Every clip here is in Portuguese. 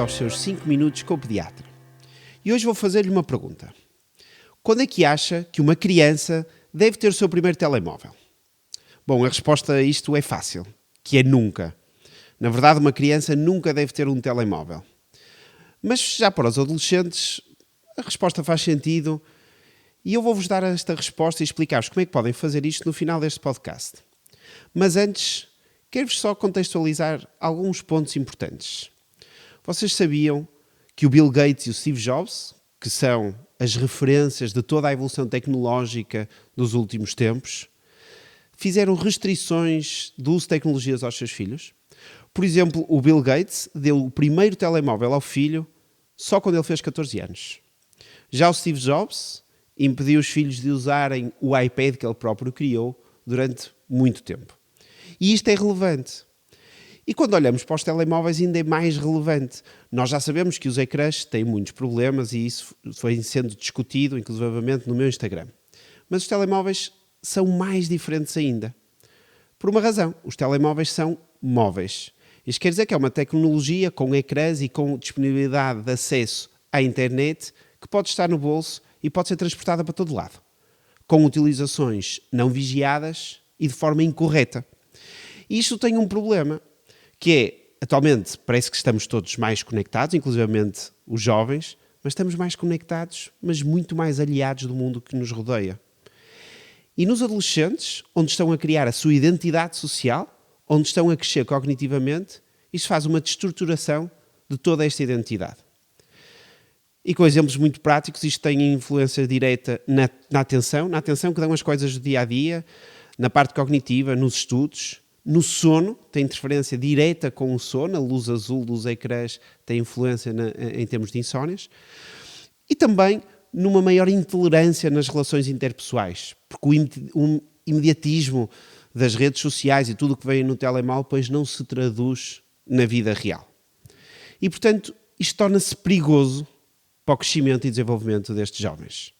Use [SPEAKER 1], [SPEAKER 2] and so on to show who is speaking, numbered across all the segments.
[SPEAKER 1] aos seus 5 minutos com o pediatra. E hoje vou fazer-lhe uma pergunta. Quando é que acha que uma criança deve ter o seu primeiro telemóvel? Bom, a resposta a isto é fácil, que é nunca. Na verdade, uma criança nunca deve ter um telemóvel. Mas já para os adolescentes, a resposta faz sentido e eu vou-vos dar esta resposta e explicar-vos como é que podem fazer isto no final deste podcast. Mas antes, quero-vos só contextualizar alguns pontos importantes. Vocês sabiam que o Bill Gates e o Steve Jobs, que são as referências de toda a evolução tecnológica dos últimos tempos, fizeram restrições do uso de tecnologias aos seus filhos? Por exemplo, o Bill Gates deu o primeiro telemóvel ao filho só quando ele fez 14 anos. Já o Steve Jobs impediu os filhos de usarem o iPad que ele próprio criou durante muito tempo. E isto é relevante. E quando olhamos para os telemóveis ainda é mais relevante. Nós já sabemos que os ecrãs têm muitos problemas e isso foi sendo discutido, inclusivamente no meu Instagram. Mas os telemóveis são mais diferentes ainda. Por uma razão, os telemóveis são móveis. Isto quer dizer que é uma tecnologia com ecrãs e com disponibilidade de acesso à internet que pode estar no bolso e pode ser transportada para todo lado, com utilizações não vigiadas e de forma incorreta. E isto tem um problema, que é, atualmente, parece que estamos todos mais conectados, inclusivamente os jovens, mas estamos mais conectados, mas muito mais aliados do mundo que nos rodeia. E nos adolescentes, onde estão a criar a sua identidade social, onde estão a crescer cognitivamente, isto faz uma destruturação de toda esta identidade. E com exemplos muito práticos, isto tem influência direta na atenção que dão as coisas do dia-a-dia, na parte cognitiva, nos estudos, no sono, tem interferência direta com o sono, a luz azul dos ecrãs tem influência em termos de insónias, e também numa maior intolerância nas relações interpessoais, porque o imediatismo das redes sociais e tudo o que vem no telemóvel depois não se traduz na vida real. E, portanto, isto torna-se perigoso para o crescimento e desenvolvimento destes jovens.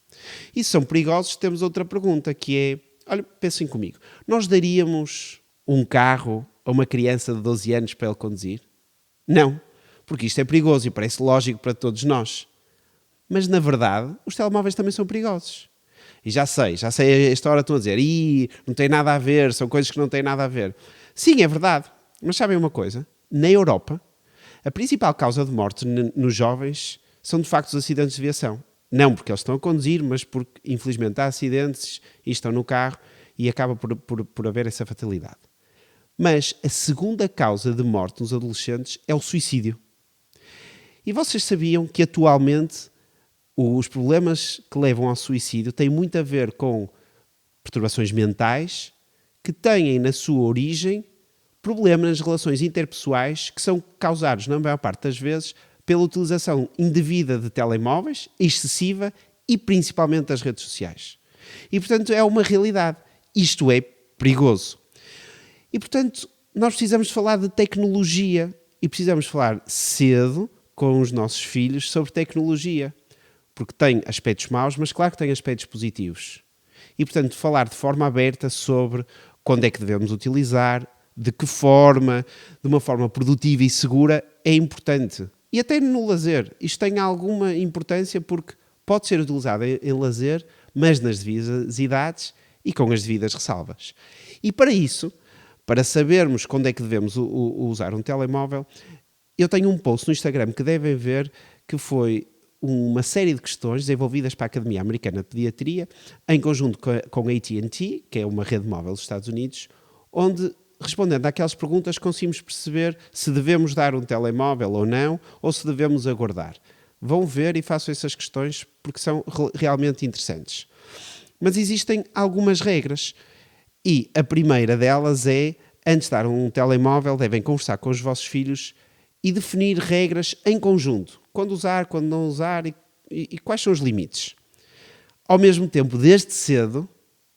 [SPEAKER 1] E se são perigosos, temos outra pergunta, que é, olha, pensem comigo, nós daríamos um carro a uma criança de 12 anos para ele conduzir? Não, porque isto é perigoso e parece lógico para todos nós. Mas, na verdade, os telemóveis também são perigosos. E já sei, a esta hora estão a dizer, não tem nada a ver, são coisas que não têm nada a ver. Sim, é verdade, mas sabem uma coisa? Na Europa, a principal causa de morte nos jovens são, de facto, os acidentes de viação. Não porque eles estão a conduzir, mas porque, infelizmente, há acidentes e estão no carro e acaba por haver essa fatalidade. Mas a segunda causa de morte nos adolescentes é o suicídio. E vocês sabiam que, atualmente, os problemas que levam ao suicídio têm muito a ver com perturbações mentais que têm na sua origem problemas nas relações interpessoais que são causados, na maior parte das vezes, pela utilização indevida de telemóveis, excessiva e principalmente das redes sociais. E, portanto, é uma realidade. Isto é perigoso. E, portanto, nós precisamos falar de tecnologia e precisamos falar cedo com os nossos filhos sobre tecnologia. Porque tem aspectos maus, mas claro que tem aspectos positivos. E, portanto, falar de forma aberta sobre quando é que devemos utilizar, de que forma, de uma forma produtiva e segura, é importante. E até no lazer. Isto tem alguma importância porque pode ser utilizado em lazer, mas nas devidas idades e com as devidas ressalvas. E para isso, para sabermos quando é que devemos usar um telemóvel, eu tenho um post no Instagram que devem ver, que foi uma série de questões desenvolvidas para a Academia Americana de Pediatria, em conjunto com a AT&T, que é uma rede móvel dos Estados Unidos, onde, respondendo àquelas perguntas, conseguimos perceber se devemos dar um telemóvel ou não, ou se devemos aguardar. Vão ver e façam essas questões porque são realmente interessantes. Mas existem algumas regras e a primeira delas é, antes de dar um telemóvel, devem conversar com os vossos filhos e definir regras em conjunto. Quando usar, quando não usar e quais são os limites. Ao mesmo tempo, desde cedo,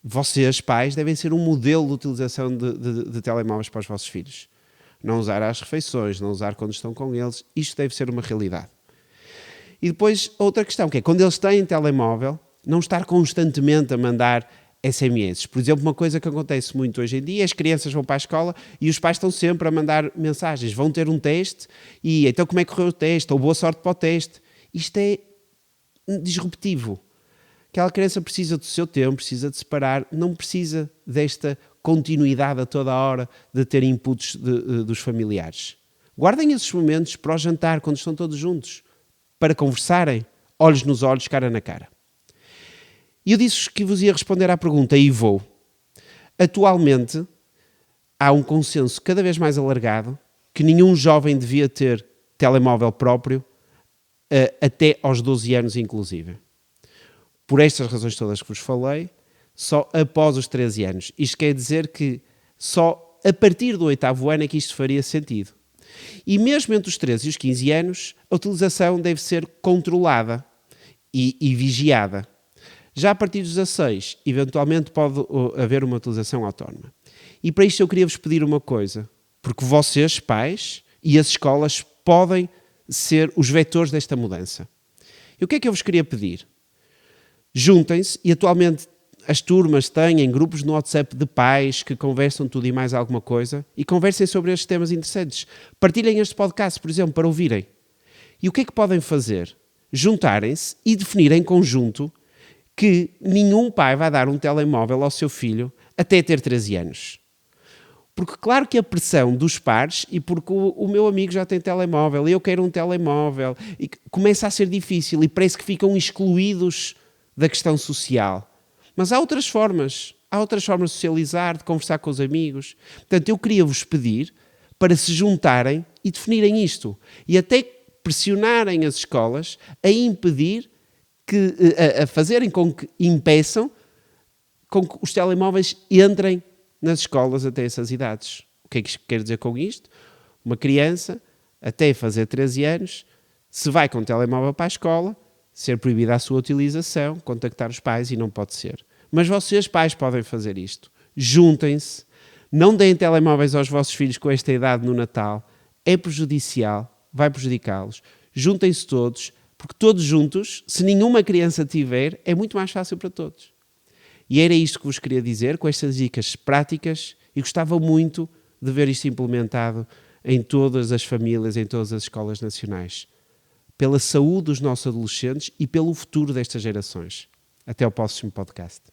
[SPEAKER 1] vocês, pais, devem ser um modelo de utilização de telemóveis para os vossos filhos. Não usar às refeições, não usar quando estão com eles. Isto deve ser uma realidade. E depois, outra questão, que é quando eles têm telemóvel, não estar constantemente a mandar SMS. Por exemplo, uma coisa que acontece muito hoje em dia, as crianças vão para a escola e os pais estão sempre a mandar mensagens. Vão ter um teste e então como é que correu o teste? Ou boa sorte para o teste. Isto é disruptivo. Aquela criança precisa do seu tempo, precisa de separar, não precisa desta continuidade a toda a hora de ter inputs dos familiares. Guardem esses momentos para o jantar, quando estão todos juntos, para conversarem, olhos nos olhos, cara na cara. E eu disse que vos ia responder à pergunta e vou. Atualmente, há um consenso cada vez mais alargado que nenhum jovem devia ter telemóvel próprio até aos 12 anos, inclusive. Por estas razões todas que vos falei, só após os 13 anos. Isto quer dizer que só a partir do 8º ano é que isto faria sentido. E mesmo entre os 13 e os 15 anos, a utilização deve ser controlada e vigiada. Já a partir dos 16, eventualmente pode haver uma utilização autónoma. E para isto eu queria vos pedir uma coisa, porque vocês, pais, e as escolas podem ser os vetores desta mudança. E o que é que eu vos queria pedir? Juntem-se, e atualmente as turmas têm grupos no WhatsApp de pais que conversam tudo e mais alguma coisa e conversem sobre estes temas interessantes. Partilhem este podcast, por exemplo, para ouvirem. E o que é que podem fazer? Juntarem-se e definir em conjunto que nenhum pai vai dar um telemóvel ao seu filho até ter 13 anos. Porque claro que a pressão dos pares, e porque o meu amigo já tem telemóvel, e eu quero um telemóvel, e começa a ser difícil e parece que ficam excluídos da questão social. Mas há outras formas de socializar, de conversar com os amigos. Portanto, eu queria-vos pedir para se juntarem e definirem isto. E até pressionarem as escolas a impedir, a fazerem com que impeçam com que os telemóveis entrem nas escolas até essas idades. O que é que isto quer dizer com isto? Uma criança, até fazer 13 anos, se vai com o telemóvel para a escola, ser proibida a sua utilização, contactar os pais e não pode ser. Mas vocês, pais, podem fazer isto. Juntem-se, não deem telemóveis aos vossos filhos com esta idade no Natal, é prejudicial, vai prejudicá-los. Juntem-se todos, porque todos juntos, se nenhuma criança tiver, é muito mais fácil para todos. E era isto que vos queria dizer, com estas dicas práticas, e gostava muito de ver isto implementado em todas as famílias, em todas as escolas nacionais. Pela saúde dos nossos adolescentes e pelo futuro destas gerações. Até ao próximo podcast.